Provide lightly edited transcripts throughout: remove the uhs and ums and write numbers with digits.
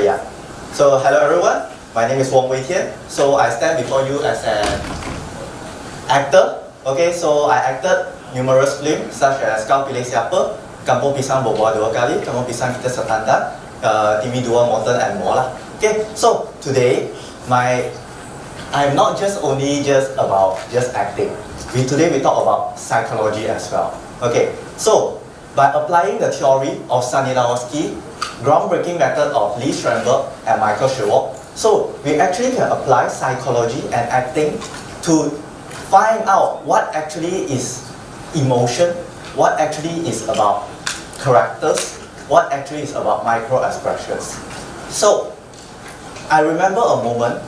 Yeah. So hello everyone, my name is Wong Wei Tian. So I stand before you as an actor. Okay, so I acted numerous films such as Kau Pilih Siapa, Kampung Pisang Berbuah Dua Kali, Kampung Pisang Kita Setandang, TV 2 Modern and more lah. Okay, so today I'm not just about acting. Today we talk about psychology as well. Okay, so by applying the theory of Stanislavski, groundbreaking method of Lee Strasberg and Michael Schwartz, so we actually can apply psychology and acting to find out what actually is emotion, what actually is about characters, what actually is about micro expressions. So I remember a moment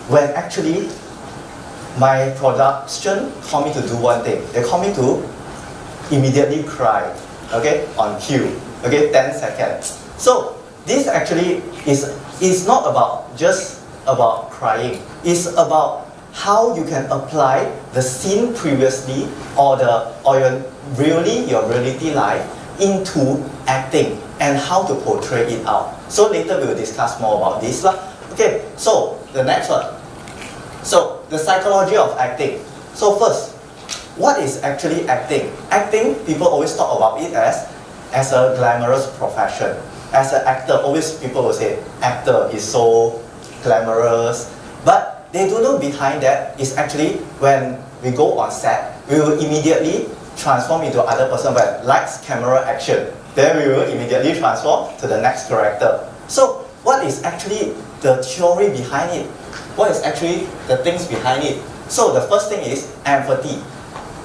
when actually my production called me to do one thing. They called me to immediately cry, okay, on cue, okay, 10 seconds. So this actually is not just about crying. It's about how you can apply the scene previously or your reality life into acting and how to portray it out. So later we will discuss more about this lah. Okay, so the next one. So the psychology of acting. So first, what is actually acting? Acting, people always talk about it as a glamorous profession. As an actor, always people will say, actor is so glamorous. But they don't know behind that is actually when we go on set, we will immediately transform into other person where lights, camera, action. Then we will immediately transform to the next character. So what is actually the theory behind it? What is actually the things behind it? So the first thing is empathy.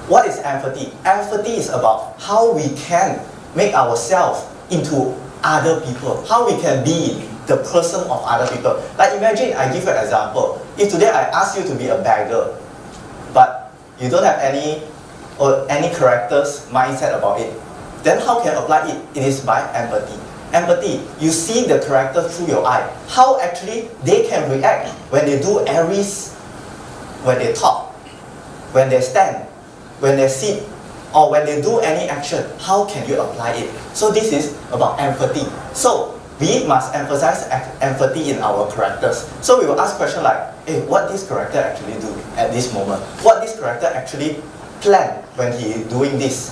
What is empathy? Empathy is about how we can make ourselves into other people, how we can be the person of other people. Like imagine, I give you an example. If today I ask you to be a beggar, but you don't have any character's mindset about it, then how can you apply it? It is by empathy. Empathy, you see the character through your eye. How actually they can react when they do when they talk, when they stand, when they sit, or when they do any action, how can you apply it? So this is about empathy. So we must emphasize empathy in our characters. So we will ask questions like, hey, what this character actually do at this moment? What this character actually plan when he is doing this?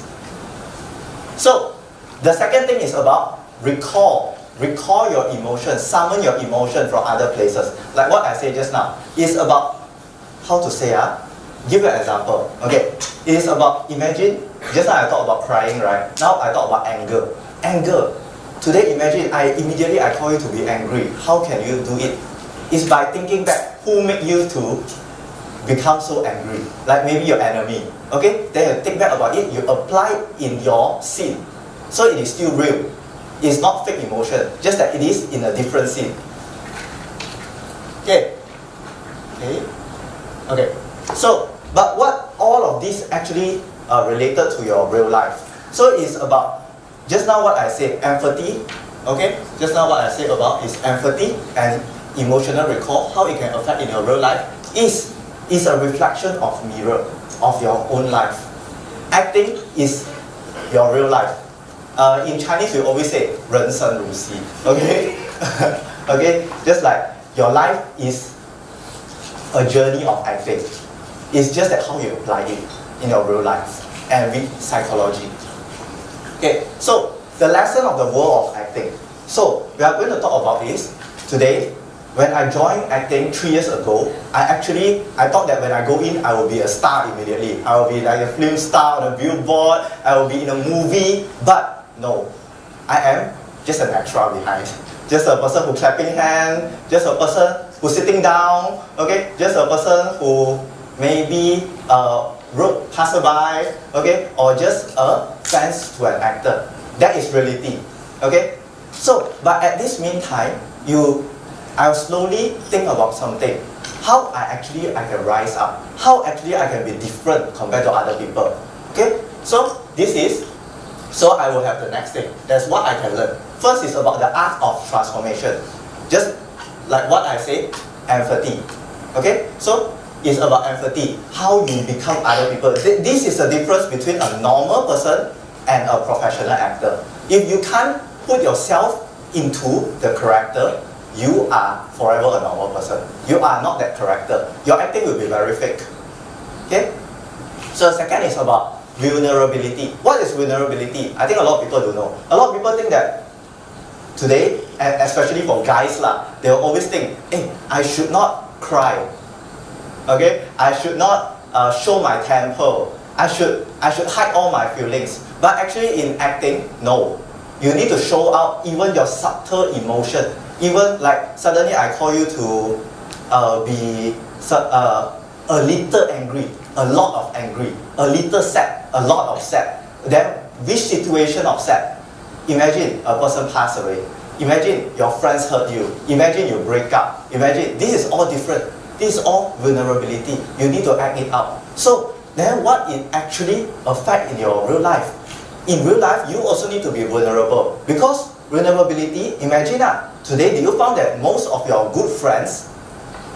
So the second thing is about recall your emotions, summon your emotion from other places. Like what I said just now, it's about, how to say, give you an example. Okay, it is about, imagine, just now I talked about crying, right? Now I talk about anger. Anger. Today, imagine, immediately I call you to be angry. How can you do it? It's by thinking back, who made you to become so angry? Like maybe your enemy. Okay, then you think back about it, you apply it in your scene. So it is still real. It's not fake emotion, just that it is in a different scene. Okay. Okay. So, but what all of this actually related to your real life? So it's about, just now what I said, empathy. Okay, just now what I said about is empathy and emotional recall, how it can affect in your real life is a reflection of mirror of your own life. Acting is your real life. In Chinese we always say 人生如戏. Okay, okay, just like your life is a journey of acting. It's just that how you apply it in your real life and with psychology. Okay, so the lesson of the world of acting. So we are going to talk about this today. When I joined acting 3 years ago, I thought that when I go in, I will be a star immediately. I will be like a film star on a billboard, I will be in a movie, but no, I am just an extra behind. Just a person who clapping hand, just a person who's sitting down, okay, just a person who maybe road passerby, okay, or just a fans to an actor. That is reality, okay. So, but at this meantime, I'll slowly think about something. How I can rise up. How actually I can be different compared to other people. Okay, so so I will have the next thing. That's what I can learn. First is about the art of transformation. Just like what I say, empathy. Okay, so it's about empathy, how you become other people. This is the difference between a normal person and a professional actor. If you can't put yourself into the character, you are forever a normal person. You are not that character. Your acting will be very fake. Okay? So the second is about vulnerability. What is vulnerability? I think a lot of people don't know. A lot of people think that today, and especially for guys they will always think, hey, I should not cry. Okay? I should not show my temper. I should hide all my feelings. But actually in acting, no. You need to show out even your subtle emotion. Even like suddenly I call you to be a little angry, a lot of angry, a little sad, a lot of sad. Then which situation of sad? Imagine a person passed away. Imagine your friends hurt you. Imagine you break up. Imagine, this is all different. This is all vulnerability. You need to act it out. So then what it actually affect in your real life? In real life, you also need to be vulnerable. Because vulnerability, imagine today, do you found that most of your good friends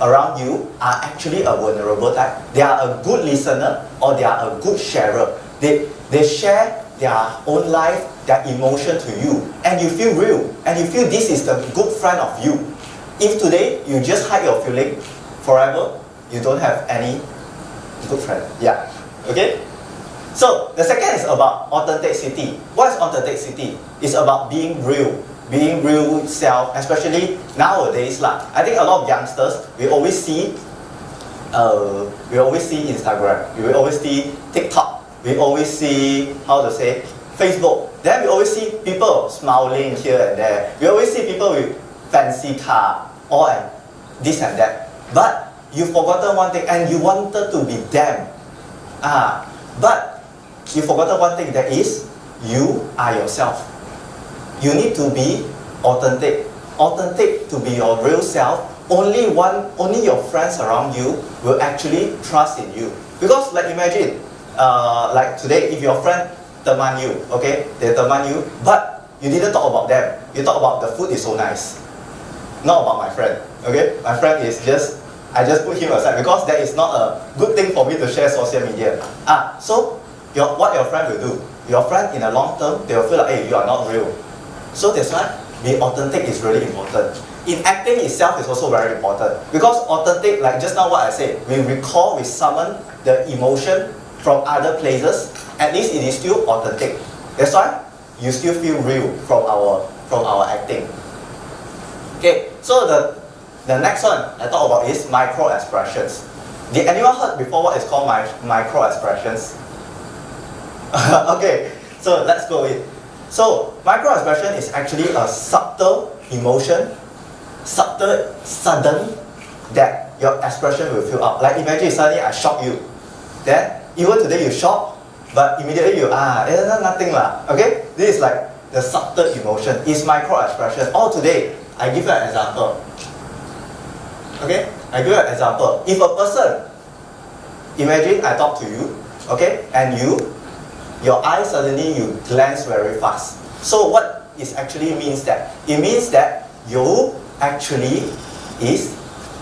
around you are actually a vulnerable type? They are a good listener or they are a good sharer. They share their own life, their emotion to you, and you feel real, and you feel this is the good friend of you. If today you just hide your feeling forever, you don't have any good friend. Yeah. Okay? So the second is about authenticity. What is authenticity? It's about being real. Being real self, especially nowadays I think a lot of youngsters, we always see Instagram, we always see TikTok, we always see, Facebook. Then we always see people smiling here and there. We always see people with fancy car, all and this and that. But you've forgotten one thing, and you wanted to be them. But you forgotten one thing, that is, you are yourself. You need to be authentic. Authentic to be your real self. Only your friends around you will actually trust in you. Because like imagine, like today, if your friend teman you, okay, they teman you, but you didn't talk about them. You talk about the food is so nice. Not about my friend. Okay, my friend is I just put him aside because that is not a good thing for me to share social media. So what your friend will do? Your friend in the long term, they will feel like, hey, you are not real. So that's why being authentic is really important. In acting itself is also very important. Because authentic, like just now what I said, we summon the emotion from other places, at least it is still authentic. That's why you still feel real from our acting. Okay, so the next one I talk about is micro expressions. Did anyone heard before what is called micro expressions? Okay, so let's go with. So micro expression is actually a subtle emotion, sudden that your expression will fill up. Like imagine suddenly I shock you, then even today you shock, but immediately you nothing lah. Okay, this is like the subtle emotion. It's micro expression. Or today I give you an example. Okay, I give you an example. If a person, imagine I talk to you, okay, and your eyes suddenly you glance very fast. So what it actually means that? It means that you actually is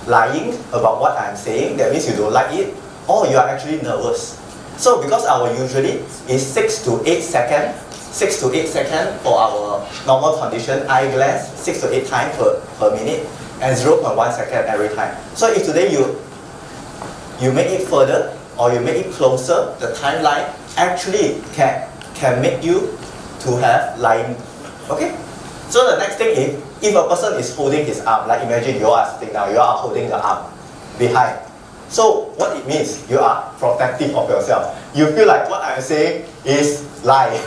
lying about what I'm saying. That means you don't like it, or you are actually nervous. So because our usually is 6 to 8 seconds, 6 to 8 seconds for our normal condition, eye glance 6 to 8 times per minute, and 0.1 second every time. So if today you make it further or you make it closer, the timeline actually can make you to have lying. Okay? So the next thing is, if a person is holding his arm, like imagine you are sitting down, you are holding the arm behind. So what it means, you are protective of yourself. You feel like what I'm saying is lie.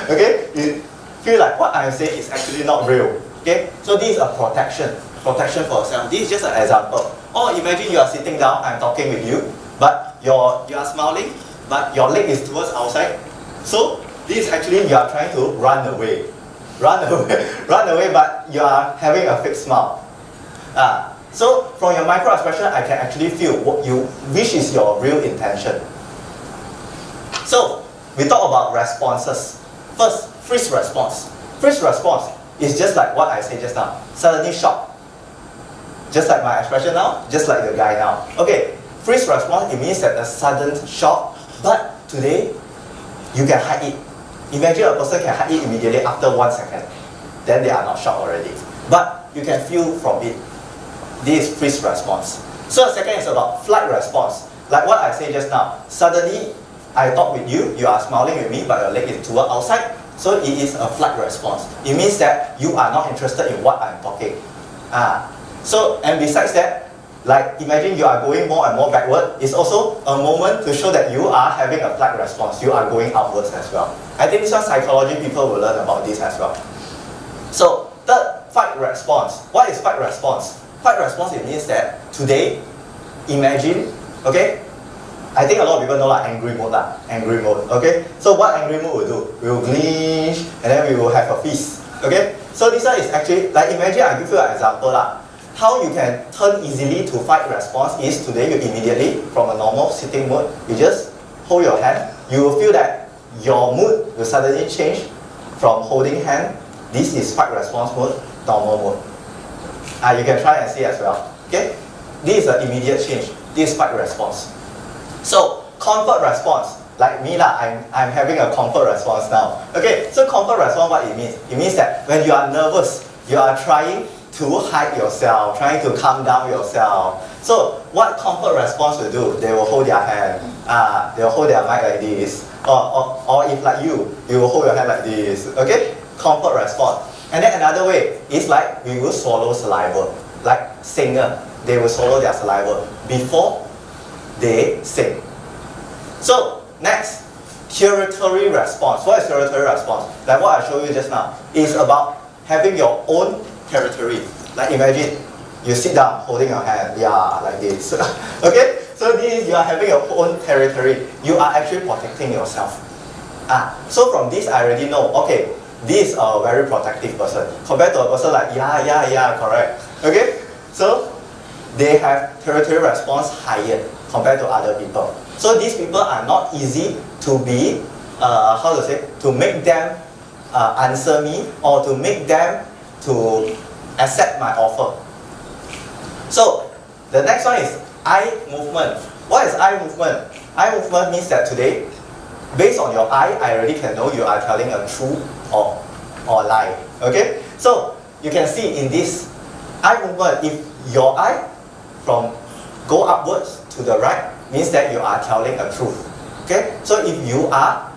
Okay? You feel like what I'm saying is actually not real. Okay? So this is a protection for yourself. This is just an example. Or imagine you are sitting down, I'm talking with you, but you are smiling, but your leg is towards outside. So this is actually you are trying to run away. Run away, but you are having a fake smile. So from your micro expression, I can actually feel which is your real intention. So we talk about responses. First, freeze response. Freeze response is just like what I said just now. Suddenly shocked. Just like my expression now, just like the guy now. Okay, freeze response, it means that a sudden shock, but today, you can hide it. Imagine a person can hide it immediately after 1 second. Then they are not shocked already. But you can feel from it. This is freeze response. So the second is about flight response. Like what I said just now, suddenly I talk with you, you are smiling with me, but your leg is toward outside. So it is a flight response. It means that you are not interested in what I'm talking. And besides that, like imagine you are going more and more backward. It's also a moment to show that you are having a flight response. You are going upwards as well. I think this one psychology people will learn about this as well. So third, fight response. What is fight response? Fight response, it means that today, imagine, okay? I think a lot of people know like angry mode lah. Angry mode, okay? So what angry mode will do? We will glitch and then we will have a feast, okay? So this one is actually, like imagine I give you an example lah. How you can turn easily to fight response is today you immediately, from a normal sitting mode, you just hold your hand. You will feel that your mood will suddenly change from holding hand. This is fight response mode, normal mode. You can try and see as well. Okay? This is an immediate change. This is fight response. So comfort response, like me lah, I'm having a comfort response now. Okay, so comfort response, what it means? It means that when you are nervous, you are trying to hide yourself, trying to calm down yourself. So what comfort response will do? They will hold their hand. They will hold their mic like this. Or if like you will hold your hand like this. Okay? Comfort response. And then another way is like we will swallow saliva. Like singer, they will swallow their saliva before they sing. So next, territory response. What is territory response? Like what I showed you just now is about having your own territory. Like imagine you sit down holding your hand, like this. Okay, so this you are having your own territory. You are actually protecting yourself. So from this I already know, okay, this is a very protective person compared to a person like correct. Okay, so they have territory response higher compared to other people. So these people are not easy to be, to make them answer me or to make them to accept my offer. So the next one is eye movement. What is eye movement? Eye movement means that today, based on your eye, I already can know you are telling a truth or lie. Okay? So you can see in this eye movement, if your eye from go upwards to the right, means that you are telling a truth. Okay? So if you are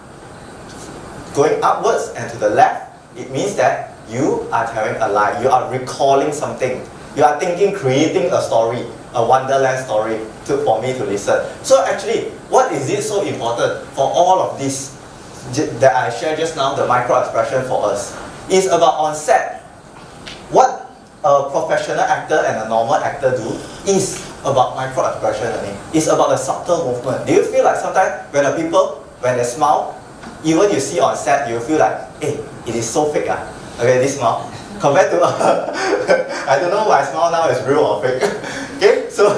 going upwards and to the left, it means that you are telling a lie. You are recalling something. You are thinking, creating a story, a wonderland story for me to listen. So actually, what is it so important for all of this that I shared just now, the micro expression for us, is about on set. What a professional actor and a normal actor do is about micro expression learning. It's about the subtle movement. Do you feel like sometimes when the people, when they smile, even you see on set, you feel like, hey, it is so fake. Okay, this smile. Compared to, I don't know my smile now is real or fake. Okay, so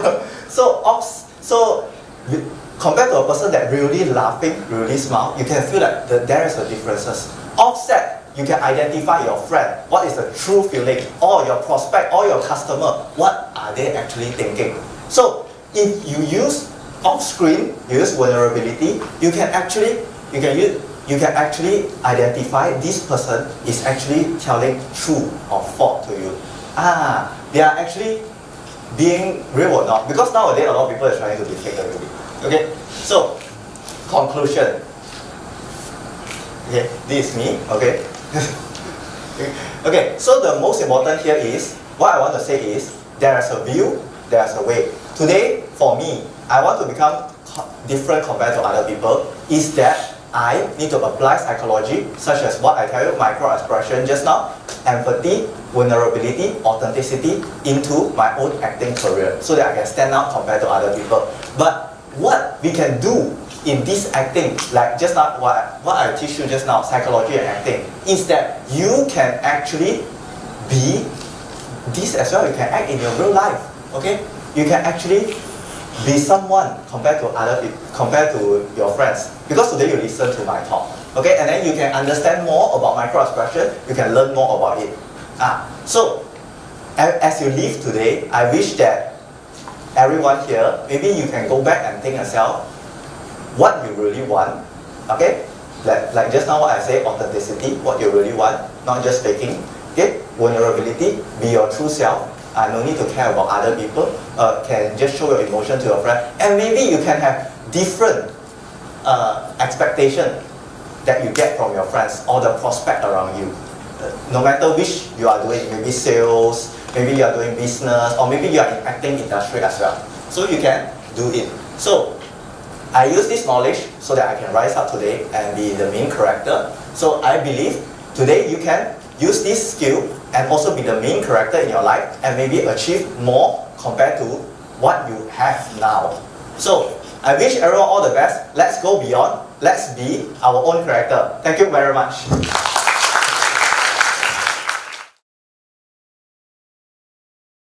compared to a person that really laughing, really smile, you can feel that there is a differences. Offset, you can identify your friend, what is the true feeling, or your prospect, or your customer, what are they actually thinking. So if you use off-screen, you use vulnerability, you can actually identify this person is actually telling true or false to you. They are actually being real or not. Because nowadays a lot of people are trying to be fake already. Okay, so conclusion. Okay, this is me. Okay. Okay, so the most important here is, what I want to say is, there is a view, there is a way. Today, for me, I want to become different compared to other people, is that I need to apply psychology, such as what I tell you, micro-expression just now, empathy, vulnerability, authenticity, into my own acting career, so that I can stand out compared to other people. But what we can do in this acting, like just now, what I teach you just now, psychology and acting, is that you can actually be this as well. You can act in your real life. Okay, you can actually be someone compared to other people, compared to your friends. Because today you listen to my talk. Okay, and then you can understand more about micro-expression. You can learn more about it. So as you leave today, I wish that everyone here, maybe you can go back and think yourself what you really want. Okay, like just now what I say, authenticity, what you really want, not just faking. Okay, vulnerability, be your true self. No need to care about other people. Can just show your emotion to your friend, and maybe you can have different expectation that you get from your friends or the prospect around you. No matter which you are doing, maybe sales, maybe you are doing business, or maybe you are in acting industry as well. So you can do it. So I use this knowledge so that I can rise up today and be the main character. So I believe today you can use this skill and also be the main character in your life and maybe achieve more compared to what you have now. So I wish everyone all the best. Let's go beyond. Let's be our own character. Thank you very much.